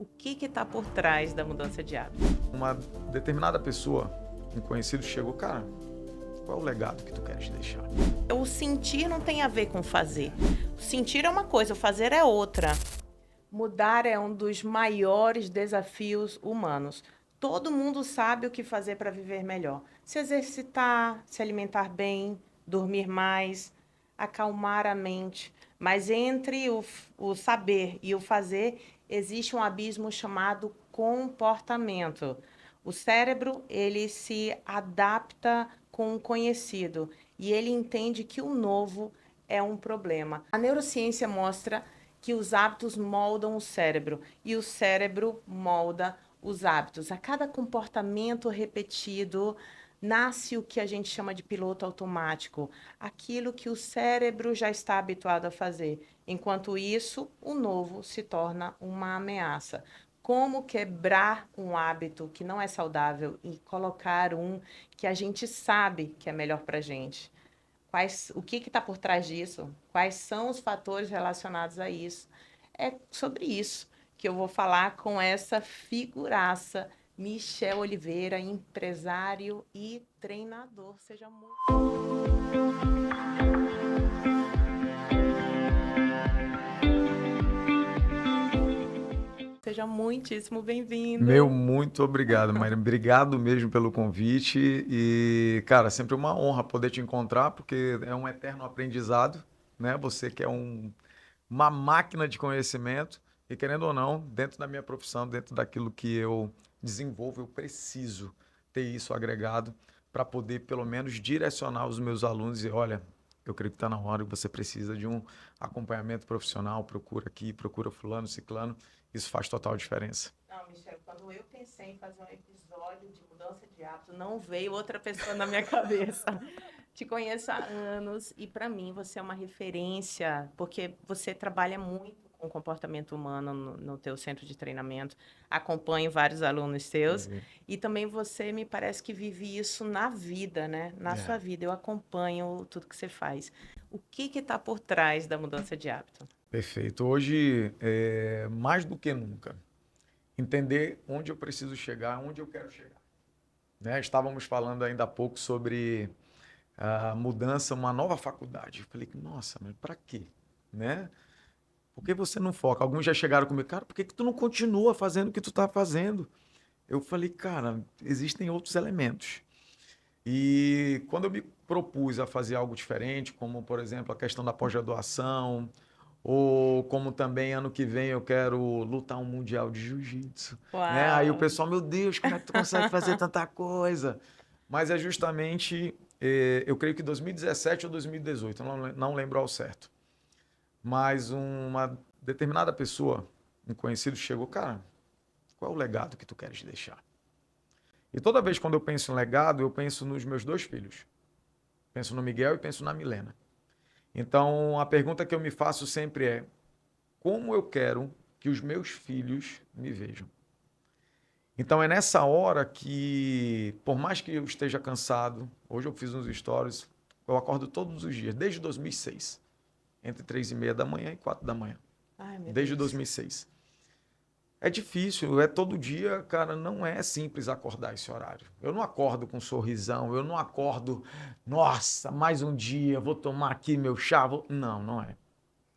O que está por trás da mudança de hábito? Uma determinada pessoa, um conhecido, chegou, cara, qual é o legado que tu queres deixar? O sentir não tem a ver com fazer. O sentir é uma coisa, o fazer é outra. Mudar é um dos maiores desafios humanos. Todo mundo sabe o que fazer para viver melhor. Se exercitar, se alimentar bem, dormir mais, acalmar a mente. Mas entre o saber e o fazer, existe um abismo chamado comportamento. O cérebro, ele se adapta com o conhecido e ele entende que o novo é um problema. A neurociência mostra que os hábitos moldam o cérebro e o cérebro molda os hábitos. A cada comportamento repetido, nasce o que a gente chama de piloto automático, aquilo que o cérebro já está habituado a fazer. Enquanto isso, o novo se torna uma ameaça. Como quebrar um hábito que não é saudável e colocar um que a gente sabe que é melhor para a gente? O que está por trás disso? Quais são os fatores relacionados a isso? É sobre isso que eu vou falar com essa figuraça, Michel Oliveira, empresário e treinador. Seja muitíssimo Meu, bem-vindo. muito obrigado, Maíra. Obrigado mesmo pelo convite e, cara, sempre uma honra poder te encontrar, porque é um eterno aprendizado, né? Você que é uma máquina de conhecimento e, querendo ou não, dentro da minha profissão, dentro daquilo que eu desenvolvo, eu preciso ter isso agregado para poder, pelo menos, direcionar os meus alunos e, olha, eu creio que está na hora que você precisa de um acompanhamento profissional, procura aqui, procura fulano, ciclano, isso faz total diferença. Não, Michel, quando eu pensei em fazer um episódio de mudança de hábito, não veio outra pessoa na minha cabeça. Te conheço há anos e, para mim, você é uma referência, porque você trabalha muito com o comportamento humano no teu centro de treinamento. Acompanho vários alunos seus e também você me parece que vive isso na vida, né? Na sua É. vida. Eu acompanho tudo que você faz. O que está por trás da mudança de hábito? Perfeito. Hoje, mais do que nunca, entender onde eu preciso chegar, onde eu quero chegar. Né? Estávamos falando ainda há pouco sobre a mudança, uma nova faculdade. Eu falei, nossa, mas para quê? Né? Por que você não foca? Alguns já chegaram comigo, cara, por que que tu não continua fazendo o que tu está fazendo? Eu falei, cara, existem outros elementos. E quando eu me propus a fazer algo diferente, como, por exemplo, a questão da pós-graduação, ou como também ano que vem eu quero lutar um mundial de jiu-jitsu, né? Aí o Uau! pessoal, meu Deus, como é que tu consegue fazer tanta coisa? Mas é justamente, eu creio que 2017 ou 2018, eu não lembro ao certo. Mas uma determinada pessoa, um conhecido, chegou, cara, qual é o legado que tu queres deixar? E toda vez quando eu penso em legado, eu penso nos meus dois filhos. Penso no Miguel e penso na Milena. Então, a pergunta que eu me faço sempre é: como eu quero que os meus filhos me vejam? Então, é nessa hora que, por mais que eu esteja cansado, hoje eu fiz uns stories, eu acordo todos os dias, desde 2006, entre 3:30 da manhã e 4 da manhã, Ai, meu desde Deus. 2006. É difícil, é todo dia, cara, não é simples acordar esse horário. Eu não acordo com um sorrisão, eu não acordo, nossa, mais um dia, vou tomar aqui meu chá. Não, não é.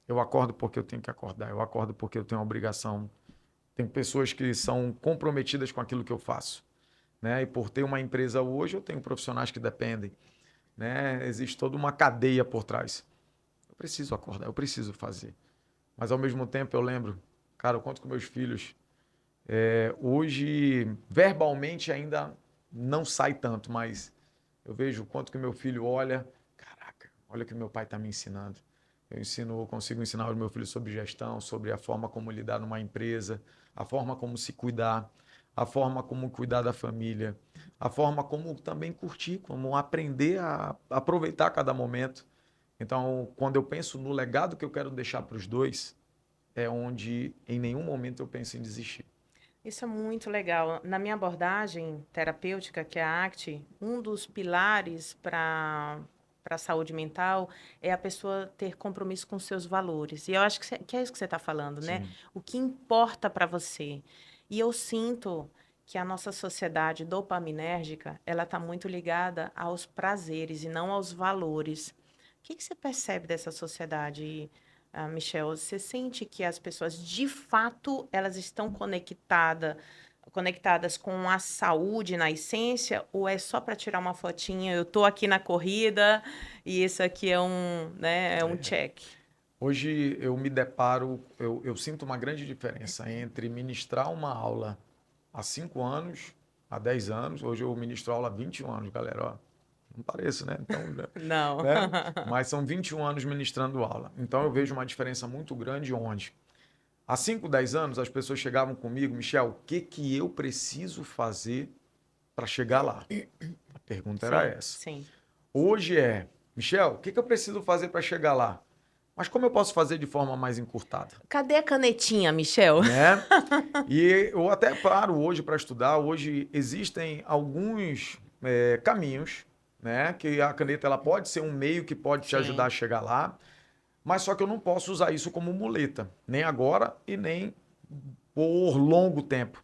Eu acordo porque eu tenho que acordar, eu acordo porque eu tenho uma obrigação. Tem pessoas que são comprometidas com aquilo que eu faço, né? E por ter uma empresa hoje, eu tenho profissionais que dependem, né? Existe toda uma cadeia por trás. Eu preciso acordar, eu preciso fazer. Mas ao mesmo tempo eu lembro, cara, eu conto com meus filhos. Hoje, verbalmente ainda não sai tanto, mas eu vejo o quanto que meu filho olha, caraca, olha o que meu pai está me ensinando. Consigo ensinar o meu filho sobre gestão, sobre a forma como lidar numa empresa, a forma como se cuidar, a forma como cuidar da família, a forma como também curtir, como aprender a aproveitar cada momento. Então, quando eu penso no legado que eu quero deixar para os dois, é onde em nenhum momento eu penso em desistir. Isso é muito legal. Na minha abordagem terapêutica, que é a ACT, um dos pilares para a saúde mental é a pessoa ter compromisso com seus valores. E eu acho que é isso que você está falando, né? Sim. O que importa para você. E eu sinto que a nossa sociedade dopaminérgica, ela está muito ligada aos prazeres e não aos valores. O que você percebe dessa sociedade, Michel? Você sente que as pessoas, de fato, elas estão conectadas com a saúde na essência, ou é só para tirar uma fotinha, eu tô aqui na corrida e isso aqui é um check. Hoje eu me deparo, eu sinto uma grande diferença entre ministrar uma aula há 5 anos, há 10 anos. Hoje eu ministro aula há 21 anos, galera. Ó, não pareço, né? Então, Não. né? Mas são 21 anos ministrando aula. Então eu vejo uma diferença muito grande onde há 5, 10 anos as pessoas chegavam comigo, Michel, o que que eu preciso fazer para chegar lá? A pergunta era Sim, essa. sim. Hoje é, Michel, o que que eu preciso fazer para chegar lá? Mas como eu posso fazer de forma mais encurtada? Cadê a canetinha, Michel? Né? E eu até paro hoje para estudar. Hoje existem alguns caminhos, né? Que a caneta ela pode ser um meio que pode te ajudar Sim. a chegar lá, mas só que eu não posso usar isso como muleta, nem agora e nem por longo tempo.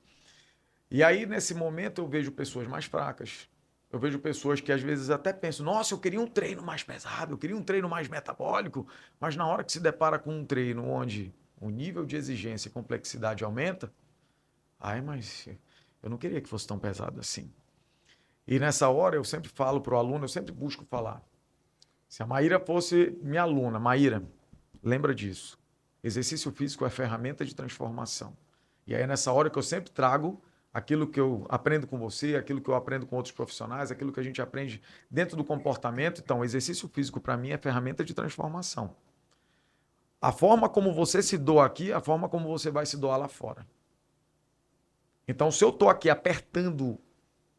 E aí, nesse momento, eu vejo pessoas mais fracas. Eu vejo pessoas que às vezes até pensam, nossa, eu queria um treino mais pesado, eu queria um treino mais metabólico, mas na hora que se depara com um treino onde o nível de exigência e complexidade aumenta, ai, mas eu não queria que fosse tão pesado assim. E nessa hora eu sempre falo para o aluno, eu sempre busco falar. Se a Maíra fosse minha aluna, Maíra, lembra disso. Exercício físico é ferramenta de transformação. E aí é nessa hora que eu sempre trago aquilo que eu aprendo com você, aquilo que eu aprendo com outros profissionais, aquilo que a gente aprende dentro do comportamento. Então, o exercício físico para mim é ferramenta de transformação. A forma como você se doa aqui, a forma como você vai se doar lá fora. Então, se eu estou aqui apertando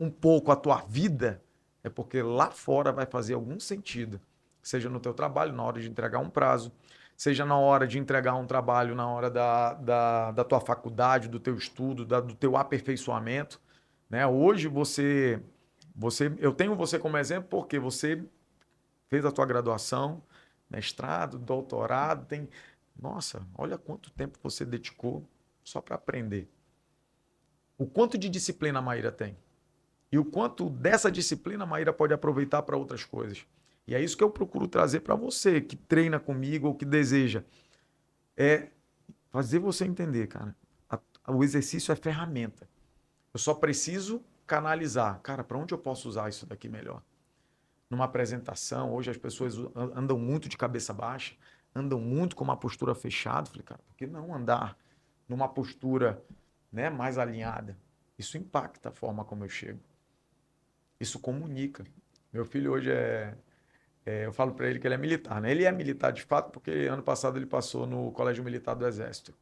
um pouco a tua vida, é porque lá fora vai fazer algum sentido. Seja no teu trabalho, na hora de entregar um prazo, seja na hora de entregar um trabalho, na hora da tua faculdade, do teu estudo, do teu aperfeiçoamento. Né? Hoje eu tenho você como exemplo porque você fez a tua graduação, mestrado, doutorado, nossa, olha quanto tempo você dedicou só para aprender. O quanto de disciplina a Maíra tem. E o quanto dessa disciplina a Maíra pode aproveitar para outras coisas. E é isso que eu procuro trazer para você que treina comigo ou que deseja. É fazer você entender, cara. O exercício é ferramenta. Eu só preciso canalizar. Cara, para onde eu posso usar isso daqui melhor? Numa apresentação, hoje as pessoas andam muito de cabeça baixa, andam muito com uma postura fechada. Falei, cara, por que não andar numa postura, né, mais alinhada? Isso impacta a forma como eu chego. Isso comunica. Meu filho hoje eu falo para ele que ele é militar, né? Ele é militar de fato porque ano passado ele passou no Colégio Militar do Exército. Eu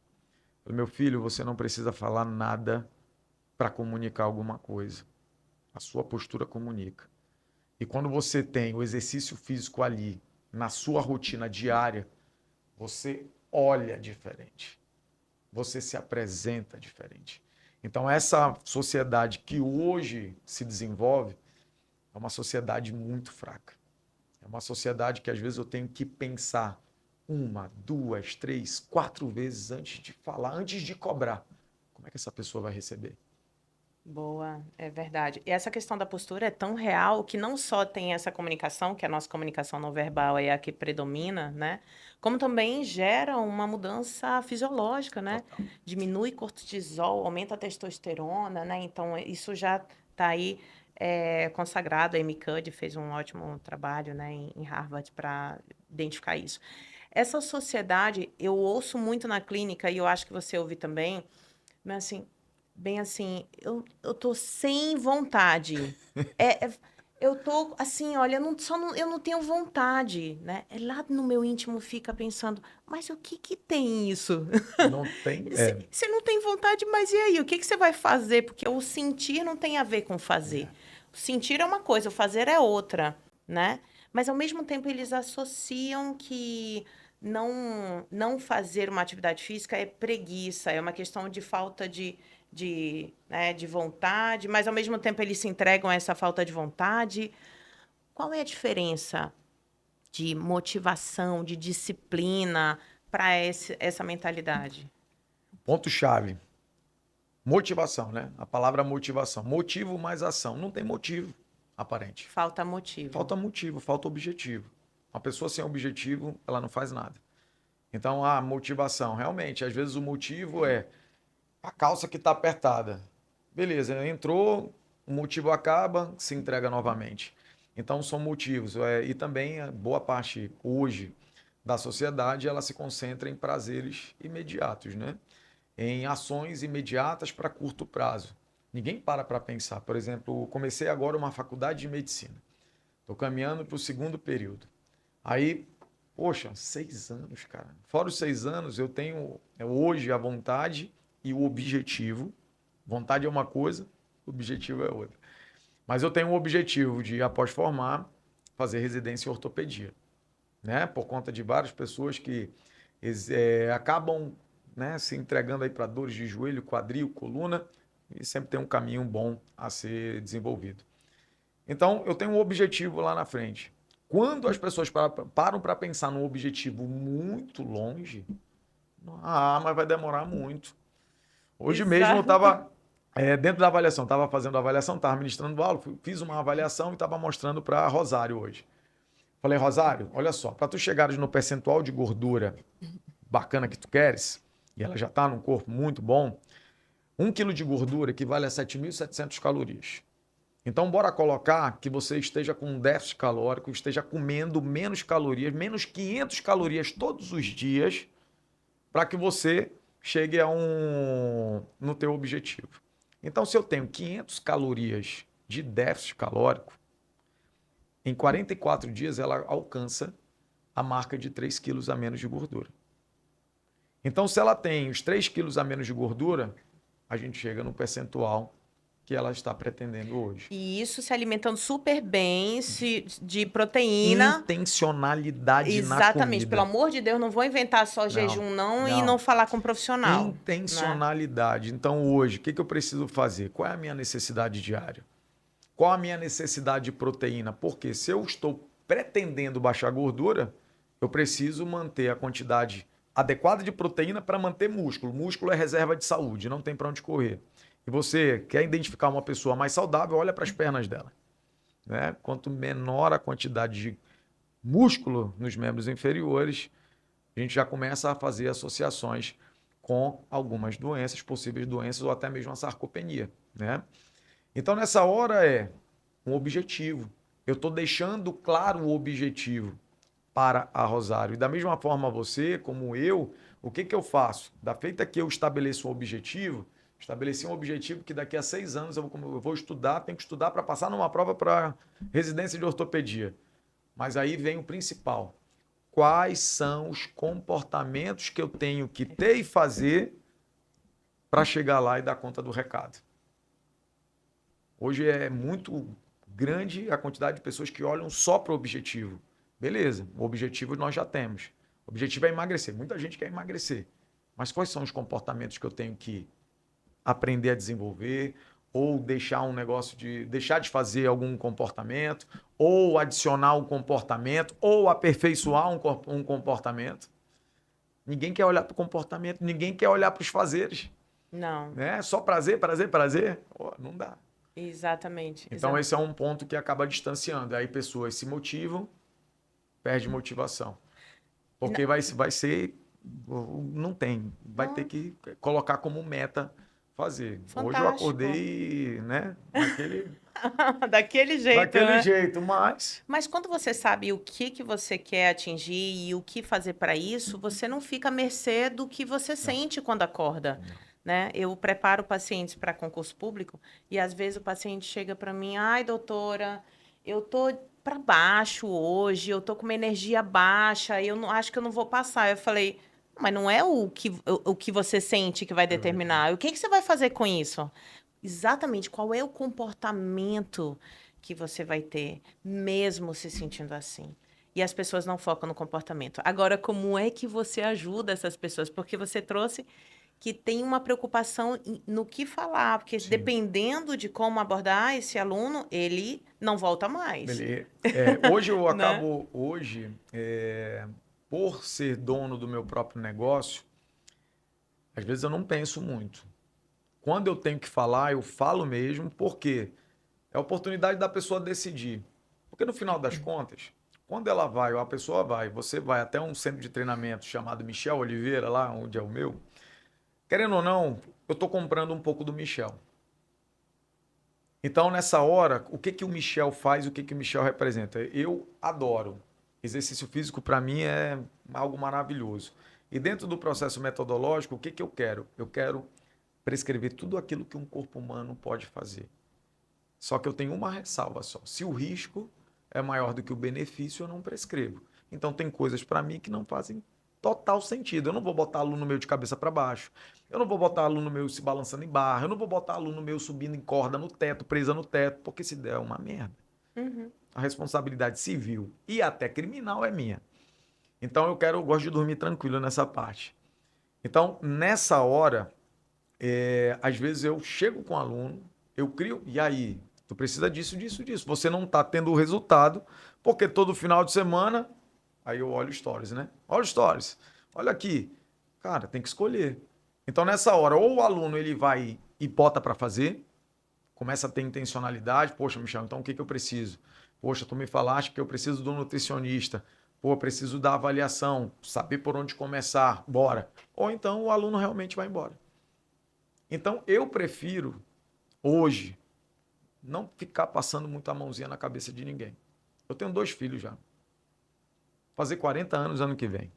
falei, meu filho, você não precisa falar nada para comunicar alguma coisa. A sua postura comunica. E quando você tem o exercício físico ali, na sua rotina diária, você olha diferente. Você se apresenta diferente. Então, essa sociedade que hoje se desenvolve é uma sociedade muito fraca. É uma sociedade que às vezes eu tenho que pensar 1, 2, 3, 4 vezes antes de falar, antes de cobrar. Como é que essa pessoa vai receber? Boa, é verdade. E essa questão da postura é tão real que não só tem essa comunicação, que a nossa comunicação não verbal é a que predomina, né? Como também gera uma mudança fisiológica, né? Total. Diminui cortisol, aumenta a testosterona, né? Então, isso já está aí consagrado. A Amy Cuddy fez um ótimo trabalho, né, em Harvard para identificar isso. Essa sociedade, eu ouço muito na clínica, e eu acho que você ouve também, mas assim, bem assim, eu tô sem vontade. Eu tô assim, olha, eu não tenho vontade, né? Lá no meu íntimo fica pensando, mas o que que tem isso? Não tem. Você não tem vontade, mas e aí? O que que você vai fazer? Porque o sentir não tem a ver com fazer. O sentir é uma coisa, o fazer é outra, né? Mas ao mesmo tempo eles associam que não fazer uma atividade física é preguiça, é uma questão de falta de vontade, mas ao mesmo tempo eles se entregam a essa falta de vontade. Qual é a diferença? de motivação, de disciplina para essa mentalidade? Ponto-chave. Motivação, né? A palavra motivação. Motivo mais ação. Não tem motivo aparente. Falta motivo. Falta motivo, falta objetivo. Uma pessoa sem objetivo, ela não faz nada. Então, a motivação, realmente, às vezes o motivo é a calça que está apertada. Beleza, entrou, o motivo acaba, se entrega novamente. Então, são motivos. E também, boa parte hoje da sociedade, ela se concentra em prazeres imediatos, né? Em ações imediatas para curto prazo. Ninguém para pensar. Por exemplo, comecei agora uma faculdade de medicina. Estou caminhando para o segundo período. Aí, poxa, 6 anos, cara. Fora os 6 anos, eu tenho hoje a vontade e o objetivo. Vontade é uma coisa, o objetivo é outra. Mas eu tenho o objetivo de, após formar, fazer residência em ortopedia, né? Por conta de várias pessoas que acabam, né, se entregando aí para dores de joelho, quadril, coluna, e sempre tem um caminho bom a ser desenvolvido. Então, eu tenho um objetivo lá na frente. Quando as pessoas param para pensar num objetivo muito longe, mas vai demorar muito. Hoje mesmo eu estava dentro da avaliação, estava fazendo a avaliação, estava ministrando aula, fiz uma avaliação e estava mostrando para Rosário hoje. Falei, Rosário, olha só, para tu chegares no percentual de gordura bacana que tu queres, e ela já está num corpo muito bom, 1 quilo de gordura equivale a 7.700 calorias. Então, bora colocar que você esteja com um déficit calórico, esteja comendo menos calorias, menos 500 calorias todos os dias, para que você chegue no teu objetivo. Então, se eu tenho 500 calorias de déficit calórico, em 44 dias ela alcança a marca de 3 quilos a menos de gordura. Então, se ela tem os 3 quilos a menos de gordura, a gente chega no percentual que ela está pretendendo hoje. E isso se alimentando super bem, de proteína. Intencionalidade na comida. Exatamente. Pelo amor de Deus, não vou inventar só jejum não e não falar com um profissional. Intencionalidade. Né? Então, hoje, o que eu preciso fazer? Qual é a minha necessidade diária? Qual a minha necessidade de proteína? Porque se eu estou pretendendo baixar gordura, eu preciso manter a quantidade adequada de proteína para manter músculo. Músculo é reserva de saúde, não tem para onde correr. E você quer identificar uma pessoa mais saudável, olha para as pernas dela. Né? Quanto menor a quantidade de músculo nos membros inferiores, a gente já começa a fazer associações com algumas doenças, possíveis doenças ou até mesmo a sarcopenia. Né? Então, nessa hora é um objetivo. Eu estou deixando claro o objetivo para a Rosário. E da mesma forma você, como eu, o que eu faço? Da feita que eu estabeleço um objetivo, estabeleci um objetivo que daqui a 6 anos eu vou estudar, tenho que estudar para passar numa prova para residência de ortopedia. Mas aí vem o principal. Quais são os comportamentos que eu tenho que ter e fazer para chegar lá e dar conta do recado? Hoje é muito grande a quantidade de pessoas que olham só para o objetivo. Beleza, o objetivo nós já temos. O objetivo é emagrecer. Muita gente quer emagrecer. Mas quais são os comportamentos que eu tenho que aprender a desenvolver, ou deixar deixar de fazer algum comportamento, ou adicionar um comportamento, ou aperfeiçoar um comportamento? Ninguém quer olhar para o comportamento, ninguém quer olhar para os fazeres. Não. Né? Só prazer, prazer, prazer? Pô, não dá. Exatamente. Então, esse é um ponto que acaba distanciando. Aí pessoas se motivam, perde motivação. Porque vai ser... Não tem. Vai ter que colocar como meta fazer. Fantástico. Hoje eu acordei, né? Daquele jeito, daquele jeito, mas... Mas quando você sabe o que você quer atingir e o que fazer para isso, você não fica à mercê do que você sente quando acorda. Né? Eu preparo pacientes para concurso público e às vezes o paciente chega para mim, ai, doutora, eu tô para baixo hoje, eu tô com uma energia baixa, eu não acho que eu não vou passar. Eu falei, mas não é o que você sente que vai determinar. O que você vai fazer com isso? Exatamente, qual é o comportamento que você vai ter, mesmo se sentindo assim? E as pessoas não focam no comportamento. Agora, como é que você ajuda essas pessoas? Porque você trouxe que tem uma preocupação no que falar, porque Sim. dependendo de como abordar esse aluno, ele não volta mais. Beleza. Hoje eu Né? acabo, por ser dono do meu próprio negócio, às vezes eu não penso muito. Quando eu tenho que falar, eu falo mesmo, porque é a oportunidade da pessoa decidir. Porque no final das contas, quando ela vai, ou a pessoa vai, você vai até um centro de treinamento chamado Michel Oliveira, lá onde é o meu, querendo ou não, eu estou comprando um pouco do Michel. Então, nessa hora, o que que o Michel faz, o que que o Michel representa? Eu adoro. Exercício físico, para mim, é algo maravilhoso. E dentro do processo metodológico, o que que eu quero? Eu quero prescrever tudo aquilo que um corpo humano pode fazer. Só que eu tenho uma ressalva só. Se o risco é maior do que o benefício, eu não prescrevo. Então, tem coisas para mim que não fazem total sentido. Eu não vou botar aluno meu de cabeça para baixo. Eu não vou botar aluno meu se balançando em barra. Eu não vou botar aluno meu subindo em corda no teto, presa no teto, porque se der é uma merda. Uhum. A responsabilidade civil e até criminal é minha. Então, eu gosto de dormir tranquilo nessa parte. Então, nessa hora, às vezes eu chego com o aluno, eu crio, e aí? Tu precisa disso, disso, disso. Você não está tendo o resultado, porque todo final de semana, aí eu olho stories, né? Olha os stories. Olha aqui. Cara, tem que escolher. Então, nessa hora, ou o aluno ele vai e bota para fazer, começa a ter intencionalidade. Poxa, Michel, então o que que eu preciso? Poxa, tu me falaste que eu preciso do nutricionista. Pô, eu preciso da avaliação, saber por onde começar. Bora. Ou então o aluno realmente vai embora. Então, eu prefiro, hoje, não ficar passando muito a mãozinha na cabeça de ninguém. Eu tenho 2 filhos já. Fazer 40 anos ano que vem.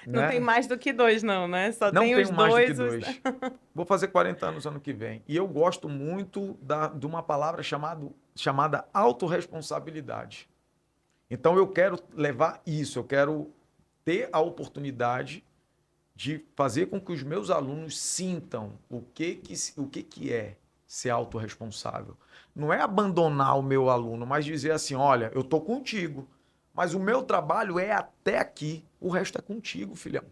Não tem Né? mais do que 2, não, né? Só Não tem os tenho mais do que 2. 2. Vou fazer 40 anos ano que vem. E eu gosto muito de uma palavra chamada autorresponsabilidade. Então eu quero levar isso, eu quero ter a oportunidade de fazer com que os meus alunos sintam o que é ser autorresponsável. Não é abandonar o meu aluno, mas dizer assim, olha, eu estou contigo, mas o meu trabalho é até aqui, o resto é contigo, filhão.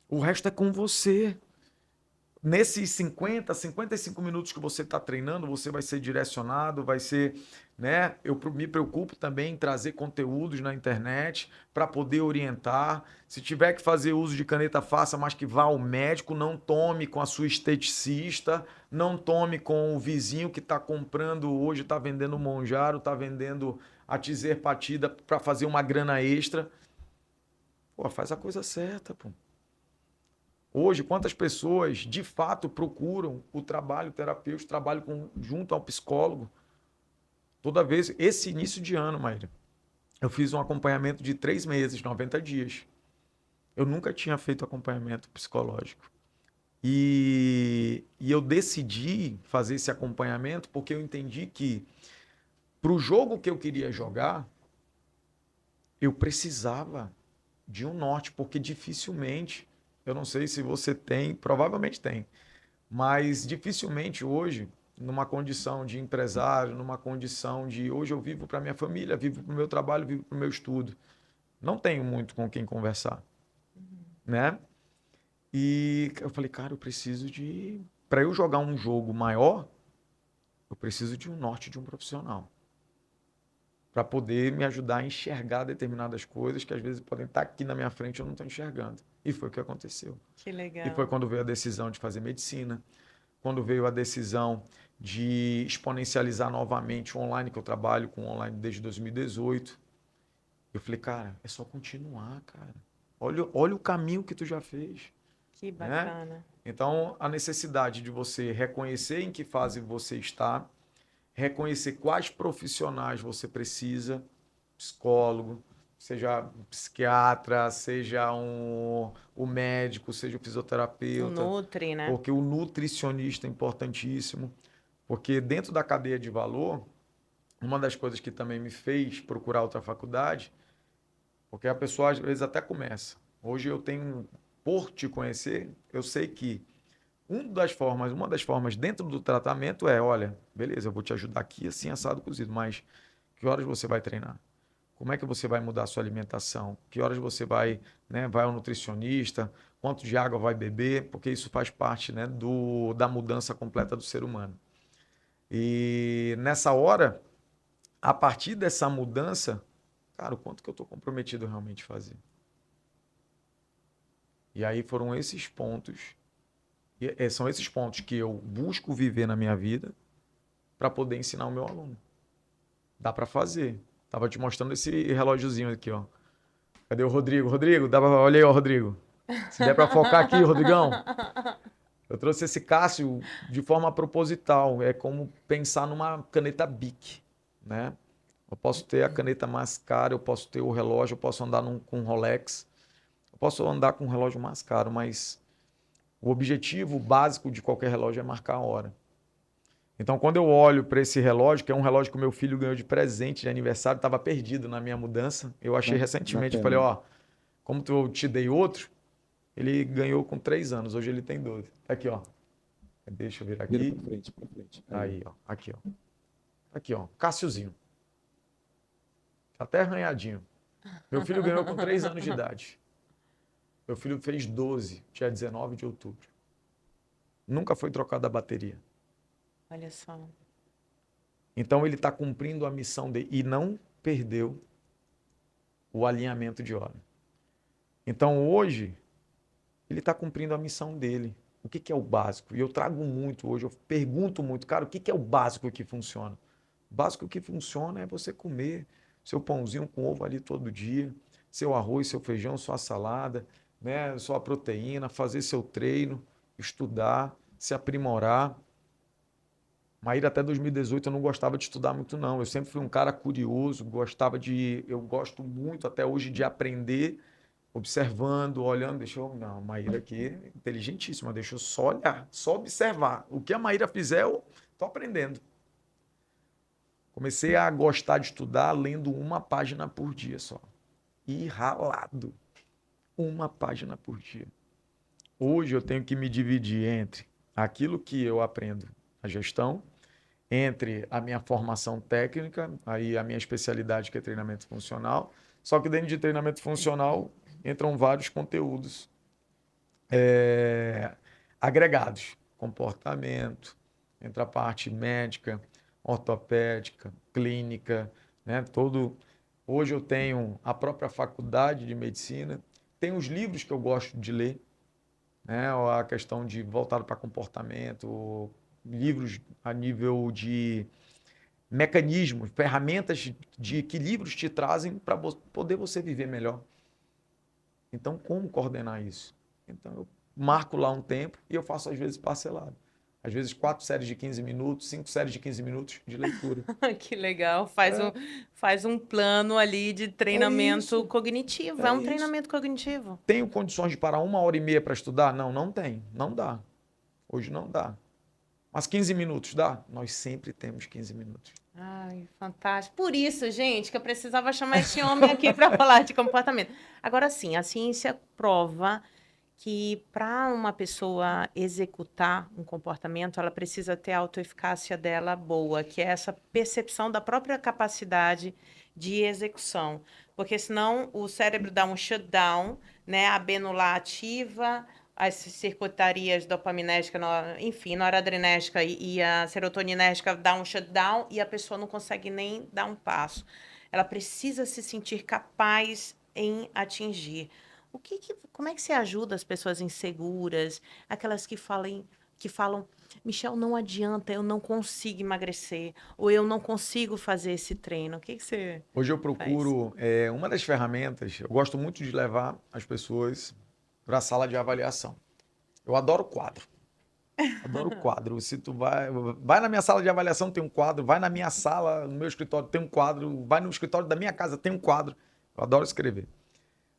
O resto é com você. Nesses 55 minutos que você está treinando, você vai ser direcionado, vai ser, né? Eu me preocupo também em trazer conteúdos na internet para poder orientar. Se tiver que fazer uso de caneta, faça, mas que vá ao médico, não tome com a sua esteticista, não tome com o vizinho que está comprando hoje, está vendendo Monjaro, está vendendo a Tizerpatida para fazer uma grana extra. Pô, faz a coisa certa, pô. Hoje, quantas pessoas de fato procuram o trabalho terapêutico, trabalho junto ao psicólogo? Toda vez, esse início de ano, Maíra, eu fiz um acompanhamento de 3 meses, 90 dias. Eu nunca tinha feito acompanhamento psicológico. E eu decidi fazer esse acompanhamento porque eu entendi que, para o jogo que eu queria jogar, eu precisava de um norte, porque dificilmente, eu não sei se você tem, provavelmente tem, mas dificilmente hoje, numa condição de empresário, numa condição de hoje eu vivo para minha família, vivo para o meu trabalho, vivo para o meu estudo. Não tenho muito com quem conversar, né? E eu falei, cara, eu preciso de... Para eu jogar um jogo maior, eu preciso de um norte de um profissional. Para poder me ajudar a enxergar determinadas coisas que às vezes podem estar aqui na minha frente e eu não estou enxergando. E foi o que aconteceu. Que legal. E foi quando veio a decisão de fazer medicina, quando veio a decisão de exponencializar novamente o online, que eu trabalho com online desde 2018. Eu falei, cara, é só continuar, cara. Olha o caminho que tu já fez. Que Né? bacana. Então, a necessidade de você reconhecer em que fase você está, reconhecer quais profissionais você precisa, psicólogo, seja psiquiatra, seja o médico, seja o O fisioterapeuta, Nutri, né? porque o nutricionista é importantíssimo, porque dentro da cadeia de valor, uma das coisas que também me fez procurar outra faculdade, porque a pessoa às vezes até começa. Hoje eu tenho, por te conhecer, eu sei que uma das formas dentro do tratamento é, olha, beleza, eu vou te ajudar aqui assim, assado, cozido, mas que horas você vai treinar? Como é que você vai mudar a sua alimentação? Que horas você vai, né, vai ao nutricionista? quanto de água vai beber, porque isso faz parte, né, da mudança completa do ser humano. E nessa hora, a partir dessa mudança, cara, o quanto que eu estou comprometido realmente a fazer? E aí foram esses pontos, são esses pontos que eu busco viver na minha vida para poder ensinar o meu aluno. Dá para fazer. Tava te mostrando esse relógiozinho aqui, ó. Cadê o Rodrigo? Rodrigo, olha aí, ó, Rodrigo. Se der para focar aqui, Rodrigão. Eu trouxe esse Cássio de forma proposital. É como pensar numa caneta Bic, né? Eu posso ter a caneta mais cara, eu posso ter o relógio, eu posso andar com um Rolex, eu posso andar com um relógio mais caro, mas o objetivo básico de qualquer relógio é marcar a hora. Então, quando eu olho para esse relógio, que é um relógio que o meu filho ganhou de presente de aniversário, estava perdido na minha mudança. Eu achei recentemente, eu falei, ó, como eu te dei outro, ele ganhou com 3 anos, hoje ele tem 12. Aqui, ó. Deixa eu ver aqui. Vira pra frente, pra frente. Aí, ó. Aqui, ó. Aqui, ó. Cássiozinho. Tá até arranhadinho. Meu filho ganhou com 3 anos de idade. Meu filho fez 12, dia 19 de outubro. Nunca foi trocada a bateria. Olha só. Então ele está cumprindo a missão dele e não perdeu o alinhamento de hora. Então hoje ele está cumprindo a missão dele. O que é o básico? E eu trago muito hoje, eu pergunto muito, cara, o que é o básico que funciona? O básico que funciona é você comer seu pãozinho com ovo ali todo dia, seu arroz, seu feijão, sua salada, né, sua proteína, fazer seu treino, estudar, se aprimorar. Maíra, até 2018 eu não gostava de estudar muito, não. Eu sempre fui um cara curioso, eu gosto muito até hoje de aprender, observando, olhando. Não, a Maíra aqui é inteligentíssima, deixa eu só olhar, só observar. O que a Maíra fizer, eu estou aprendendo. Comecei a gostar de estudar lendo uma página por dia só. E ralado. Uma página por dia. Hoje eu tenho que me dividir entre aquilo que eu aprendo, a gestão, entre a minha formação técnica, aí a minha especialidade que é treinamento funcional, só que dentro de treinamento funcional entram vários conteúdos agregados, comportamento, entra a parte médica, ortopédica, clínica, né? Hoje eu tenho a própria faculdade de medicina, tenho os livros que eu gosto de ler, né? A questão de voltado para comportamento, livros a nível de mecanismos, ferramentas de que livros te trazem para poder você viver melhor. Então, como coordenar isso? Então, eu marco lá um tempo e eu faço, às vezes, parcelado. Às vezes, 4 séries de 15 minutos, 5 séries de 15 minutos de leitura. Que legal. Faz um plano ali de treinamento cognitivo. É um treinamento cognitivo. Tenho condições de parar 1h30 para estudar? Não, não tem. Não dá. Hoje não dá. Mas 15 minutos dá? Nós sempre temos 15 minutos. Ai, fantástico. Por isso, gente, que eu precisava chamar esse homem aqui para falar de comportamento. Agora sim, a ciência prova que para uma pessoa executar um comportamento, ela precisa ter a autoeficácia dela boa, que é essa percepção da própria capacidade de execução. Porque senão o cérebro dá um shutdown, né? A bênula ativa, as circuitarias dopaminérgicas, enfim, noradrenérgica e a serotoninérgica dá um shutdown e a pessoa não consegue nem dar um passo. Ela precisa se sentir capaz em atingir. Como é que você ajuda as pessoas inseguras, aquelas que falam, Michel, não adianta, eu não consigo emagrecer, ou eu não consigo fazer esse treino? O que você Hoje eu procuro, uma das ferramentas, eu gosto muito de levar as pessoas para a sala de avaliação. Eu adoro quadro. Adoro quadro. Se tu vai na minha sala de avaliação, tem um quadro. Vai na minha sala, no meu escritório, tem um quadro. Vai no escritório da minha casa, tem um quadro. Eu adoro escrever.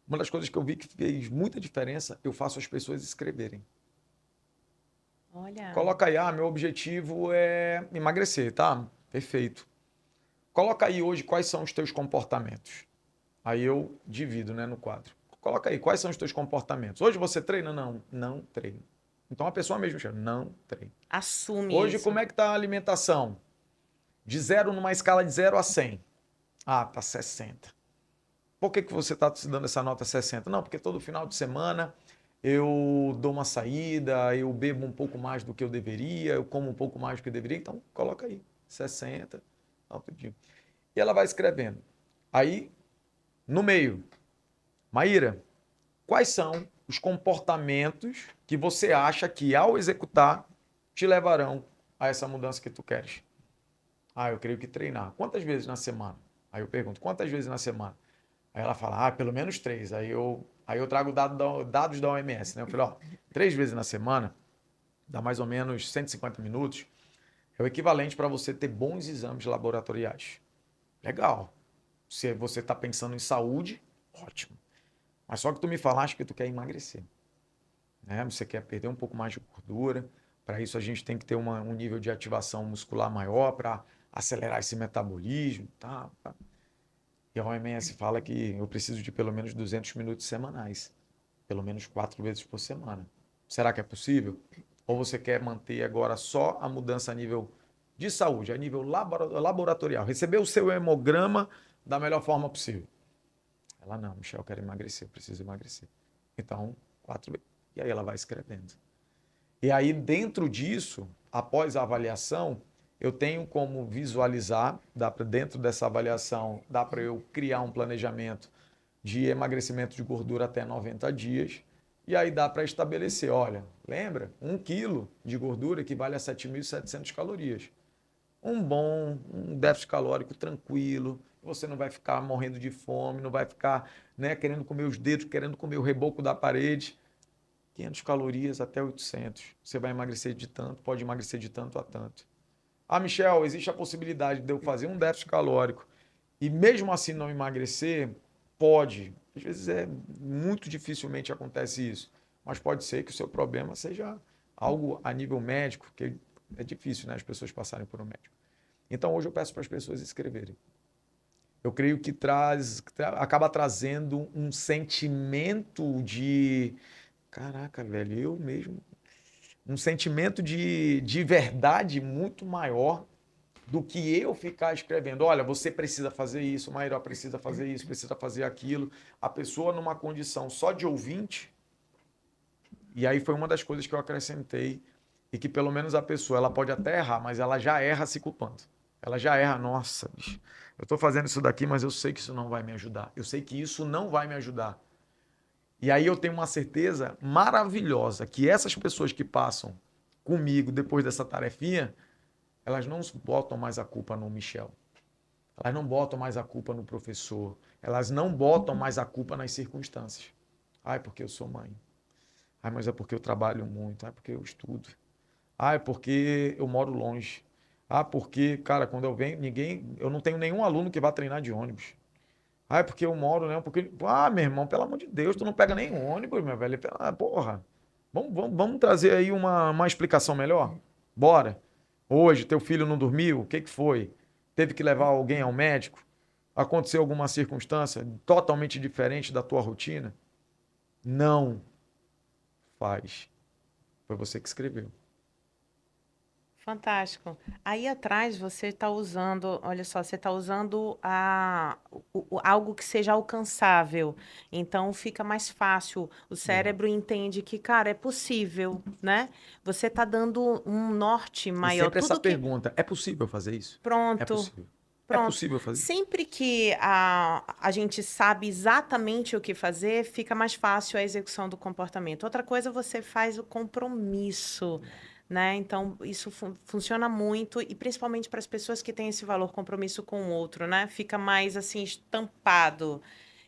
Uma das coisas que eu vi que fez muita diferença, eu faço as pessoas escreverem. Olha. Coloca aí, meu objetivo é emagrecer, tá? Perfeito. Coloca aí hoje quais são os teus comportamentos. Aí eu divido, né, no quadro. Coloca aí, quais são os teus comportamentos? Hoje você treina? Não, não treino. Então a pessoa mesmo chama, não treino. Assume Hoje isso. como é que tá a alimentação? De 0 numa escala de 0 a 100. Ah, tá 60. Por que você está se dando essa nota 60? Não, porque todo final de semana eu dou uma saída, eu bebo um pouco mais do que eu deveria, eu como um pouco mais do que eu deveria, então coloca aí, 60, outro dia. E ela vai escrevendo. Aí, no meio, Maíra, quais são os comportamentos que você acha que ao executar te levarão a essa mudança que tu queres? Ah, eu creio que treinar. Quantas vezes na semana? Aí eu pergunto, quantas vezes na semana? Aí ela fala, pelo menos 3. Aí eu trago dados da OMS, né? Eu falei, 3 vezes na semana, dá mais ou menos 150 minutos, é o equivalente para você ter bons exames laboratoriais. Legal. Se você está pensando em saúde, ótimo. Mas só que tu me falaste que tu quer emagrecer, né? Você quer perder um pouco mais de gordura. Para isso a gente tem que ter um nível de ativação muscular maior para acelerar esse metabolismo, tá? E a OMS fala que eu preciso de pelo menos 200 minutos semanais, pelo menos 4 vezes por semana. Será que é possível? Ou você quer manter agora só a mudança a nível de saúde, a nível laboratorial? Receber o seu hemograma da melhor forma possível. Ela, não, Michel, eu quero emagrecer, eu preciso emagrecer. Então, 4 vezes. E aí ela vai escrevendo. E aí, dentro disso, após a avaliação, eu tenho como visualizar, dentro dessa avaliação, dá para eu criar um planejamento de emagrecimento de gordura até 90 dias. E aí dá para estabelecer, olha, lembra? 1 quilo de gordura equivale a 7.700 calorias. Um déficit calórico tranquilo, você não vai ficar morrendo de fome, não vai ficar, né, querendo comer os dedos, querendo comer o reboco da parede. 500 calorias até 800. Você vai emagrecer de tanto, pode emagrecer de tanto a tanto. Ah, Michel, existe a possibilidade de eu fazer um déficit calórico e mesmo assim não emagrecer? Pode. Às vezes muito dificilmente acontece isso. Mas pode ser que o seu problema seja algo a nível médico, que é difícil, né, as pessoas passarem por um médico. Então hoje eu peço para as pessoas escreverem. Eu creio que acaba trazendo um sentimento de caraca, velho, eu mesmo. Um sentimento de verdade muito maior do que eu ficar escrevendo. Olha, você precisa fazer isso, Maíra precisa fazer isso, precisa fazer aquilo. A pessoa numa condição só de ouvinte. E aí foi uma das coisas que eu acrescentei. E que pelo menos a pessoa, ela pode até errar, mas ela já erra se culpando. Ela já erra, nossa, bicho, eu estou fazendo isso daqui, mas eu sei que isso não vai me ajudar. Eu sei que isso não vai me ajudar. E aí eu tenho uma certeza maravilhosa que essas pessoas que passam comigo depois dessa tarefinha, elas não botam mais a culpa no Michel. Elas não botam mais a culpa no professor. Elas não botam mais a culpa nas circunstâncias. Ai, porque eu sou mãe. Ai, mas é porque eu trabalho muito. Ai, porque eu estudo. Ai, porque eu moro longe. Ah, porque, cara, quando eu venho, eu não tenho nenhum aluno que vá treinar de ônibus. Ah, é porque eu moro, né? Porque, meu irmão, pelo amor de Deus, tu não pega nem ônibus, meu velho. Porra. Vamos trazer aí uma explicação melhor? Bora. Hoje, teu filho não dormiu? O que que foi? Teve que levar alguém ao médico? Aconteceu alguma circunstância totalmente diferente da tua rotina? Não faz. Foi você que escreveu. Fantástico. Aí atrás você está usando, olha só, você está usando algo que seja alcançável. Então fica mais fácil. O cérebro entende que, cara, é possível, né? Você está dando um norte E maior. sempre essa Tudo que. pergunta: é possível fazer isso? É Pronto. possível. É Pronto. possível fazer isso? Sempre que a gente sabe exatamente o que fazer, fica mais fácil a execução do comportamento. Outra coisa, você faz o compromisso, né? Então, isso funciona muito, e principalmente para as pessoas que têm esse valor compromisso com o outro, né? Fica mais assim, estampado.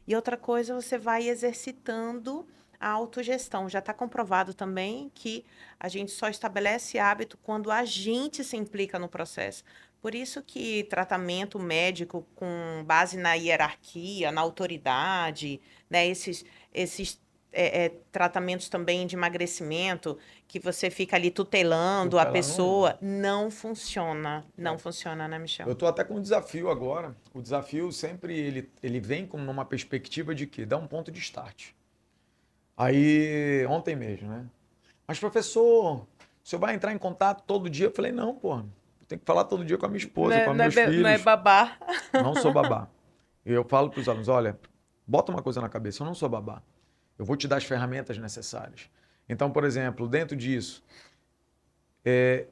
E outra coisa, você vai exercitando a autogestão. Já está comprovado também que a gente só estabelece hábito quando a gente se implica no processo. Por isso que tratamento médico com base na hierarquia, na autoridade, né, esses tratamentos também de emagrecimento, que você fica ali tutelando a Tutelar não resolve. pessoa, não funciona. Não É. funciona, né, Michel? Eu estou até com um desafio agora. O desafio sempre ele vem com uma perspectiva de que dá um ponto de start. Aí, ontem mesmo, né? Mas, professor, o senhor vai entrar em contato todo dia? Eu falei, não, pô. Tem que falar todo dia com a minha esposa, com os meus Não é filhos. babá. Não sou babá. E eu falo para os alunos, olha, bota uma coisa na cabeça, eu não sou babá. Eu vou te dar as ferramentas necessárias. Então, por exemplo, dentro disso,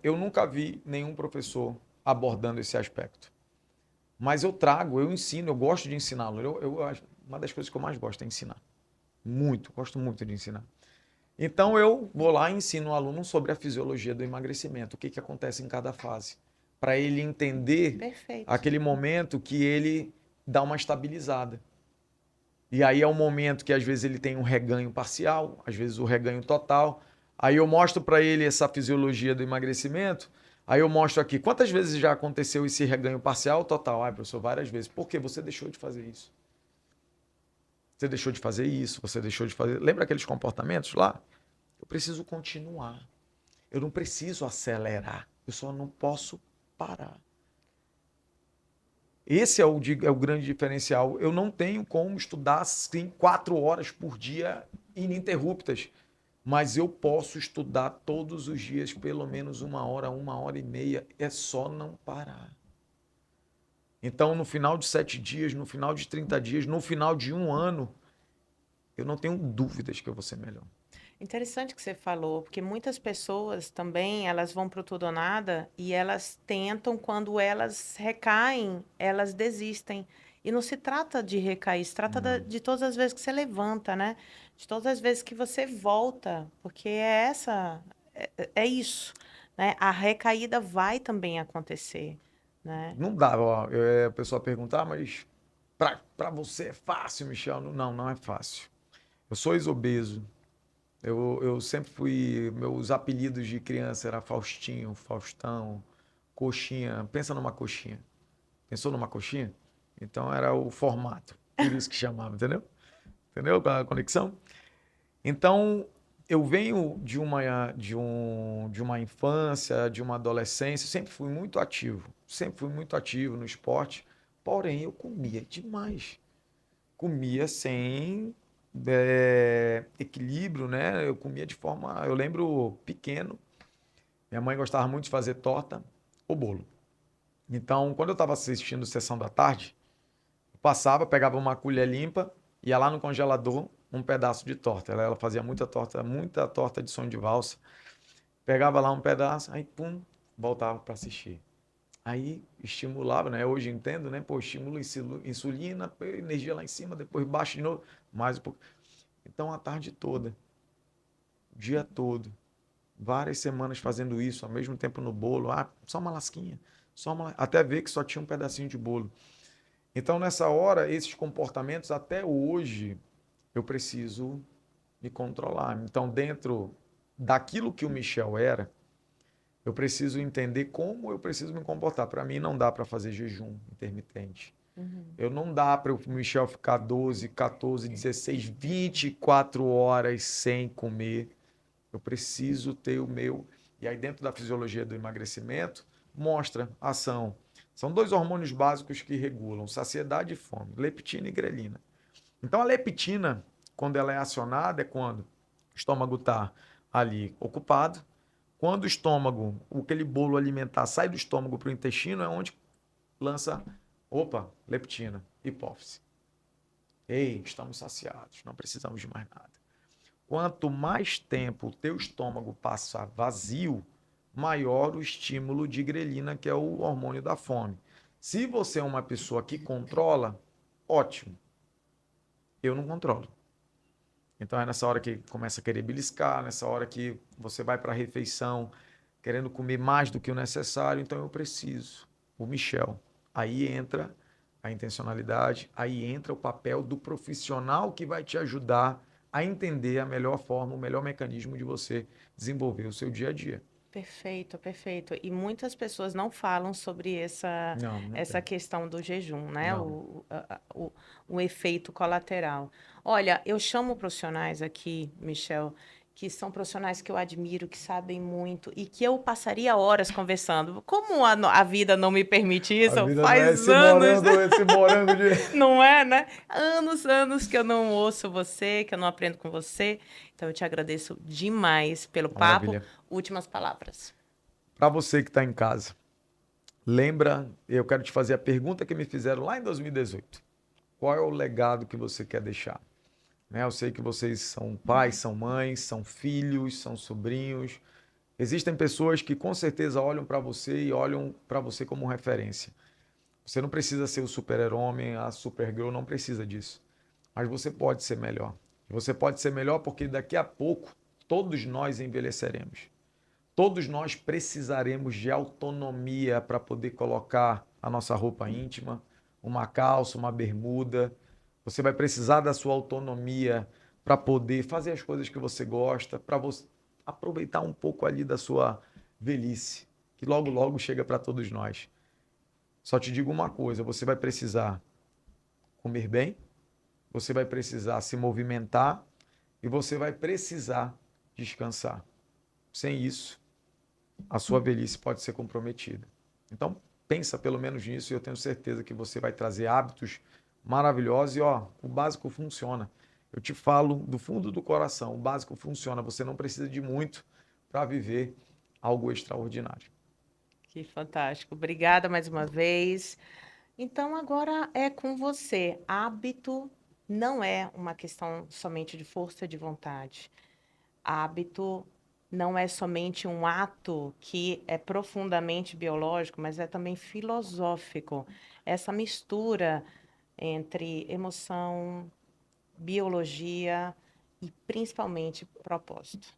eu nunca vi nenhum professor abordando esse aspecto. Mas eu ensino, eu gosto de ensiná-lo. Uma das coisas que eu mais gosto é ensinar. Muito, gosto muito de ensinar. Então eu vou lá e ensino o aluno sobre a fisiologia do emagrecimento, o que acontece em cada fase, para ele entender Perfeito. aquele momento que ele dá uma estabilizada. E aí é um momento que às vezes ele tem um reganho parcial, às vezes o reganho total. Aí eu mostro para ele essa fisiologia do emagrecimento. Aí eu mostro aqui quantas vezes já aconteceu esse reganho parcial ou total. Ah, professor, várias vezes. Por quê? Você deixou de fazer isso. Você deixou de fazer isso, você deixou de fazer... Lembra aqueles comportamentos lá? Eu preciso continuar. Eu não preciso acelerar. Eu só não posso parar. Esse é o grande diferencial. Eu não tenho como estudar assim, 4 horas por dia ininterruptas, mas eu posso estudar todos os dias pelo menos 1 hora, 1 hora e meia. É só não parar. Então, no final de 7 dias, no final de 30 dias, no final de 1 ano, eu não tenho dúvidas que eu vou ser melhor. Interessante que você falou, porque muitas pessoas também, elas vão para o tudo ou nada e elas tentam, quando elas recaem, elas desistem. E não se trata de recair, se trata de todas as vezes que você levanta, né? De todas as vezes que você volta, porque é isso, né? A recaída vai também acontecer, né? Não dá, ó, a pessoa perguntar, mas para você é fácil, Michel? Não, não é fácil. Eu sou ex-obeso. Eu sempre fui... Meus apelidos de criança era Faustinho, Faustão, Coxinha. Pensa numa coxinha. Pensou numa coxinha? Então era o formato. Por isso que chamava, entendeu? Entendeu a conexão? Então, eu venho de uma infância, de uma adolescência, sempre fui muito ativo. Sempre fui muito ativo no esporte. Porém, eu comia demais. Comia sem equilíbrio, né? Eu comia de forma... Eu lembro pequeno, minha mãe gostava muito de fazer torta ou bolo. Então, quando eu estava assistindo Sessão da Tarde, eu passava, pegava uma colher limpa, ia lá no congelador, um pedaço de torta. Ela fazia muita torta de sonho de valsa. Pegava lá um pedaço, aí pum, voltava para assistir. Aí estimulava, né? Hoje entendo, né? Pô, estimula insulina, energia lá em cima, depois baixa de novo, mais um pouco. Então a tarde toda, o dia todo, várias semanas fazendo isso, ao mesmo tempo no bolo, só uma lasquinha, até ver que só tinha um pedacinho de bolo. Então nessa hora, esses comportamentos, até hoje, eu preciso me controlar. Então dentro daquilo que o Michel era, eu preciso entender como eu preciso me comportar. Para mim, não dá para fazer jejum intermitente. Eu não dá para o Michel ficar 12, 14, 16, 24 horas sem comer. Eu preciso ter o meu. E aí, dentro da fisiologia do emagrecimento, mostra ação. São 2 hormônios básicos que regulam saciedade e fome, leptina e grelina. Então, a leptina, quando ela é acionada, é quando o estômago está ali ocupado. Quando o estômago, aquele bolo alimentar sai do estômago para o intestino, é onde lança, leptina, hipófise. Ei, estamos saciados, não precisamos de mais nada. Quanto mais tempo o teu estômago passa vazio, maior o estímulo de grelina, que é o hormônio da fome. Se você é uma pessoa que controla, ótimo. Eu não controlo. Então é nessa hora que começa a querer beliscar, nessa hora que você vai para a refeição querendo comer mais do que o necessário, então eu preciso. O Michel. Aí entra a intencionalidade, aí entra o papel do profissional que vai te ajudar a entender a melhor forma, o melhor mecanismo de você desenvolver o seu dia a dia. Perfeito, perfeito. E muitas pessoas não falam sobre essa tem. questão do jejum, né? Não. O efeito colateral. Olha, eu chamo profissionais aqui, Michel, que são profissionais que eu admiro, que sabem muito e que eu passaria horas conversando. Como a vida não me permite isso, A vida não é faz esse anos. morango de... Não é, né? Anos que eu não ouço você, que eu não aprendo com você. Então, eu te agradeço demais pelo papo. Maravilha. Últimas palavras. Para você que está em casa, lembra, eu quero te fazer a pergunta que me fizeram lá em 2018. Qual é o legado que você quer deixar? né? Eu sei que vocês são pais, são mães, são filhos, são sobrinhos. Existem pessoas que com certeza olham para você e olham para você como referência. Você não precisa ser o super-homem, a supergirl não precisa disso. Mas você pode ser melhor. Você pode ser melhor porque daqui a pouco todos nós envelheceremos. Todos nós precisaremos de autonomia para poder colocar a nossa roupa íntima, uma calça, uma bermuda. Você vai precisar da sua autonomia para poder fazer as coisas que você gosta, para você aproveitar um pouco ali da sua velhice, que logo logo chega para todos nós. Só te digo uma coisa, você vai precisar comer bem, você vai precisar se movimentar e você vai precisar descansar. Sem isso, a sua velhice pode ser comprometida. Então, pensa pelo menos nisso e eu tenho certeza que você vai trazer hábitos maravilhosos e ó, o básico funciona. Eu te falo do fundo do coração, o básico funciona. Você não precisa de muito para viver algo extraordinário. Que fantástico. Obrigada mais uma vez. Então, agora é com você. Hábito não é uma questão somente de força de vontade. Hábito não é somente um ato que é profundamente biológico, mas é também filosófico. Essa mistura entre emoção, biologia e principalmente propósito.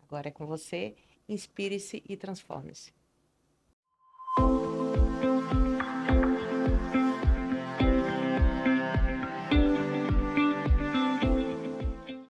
Agora é com você. Inspire-se e transforme-se.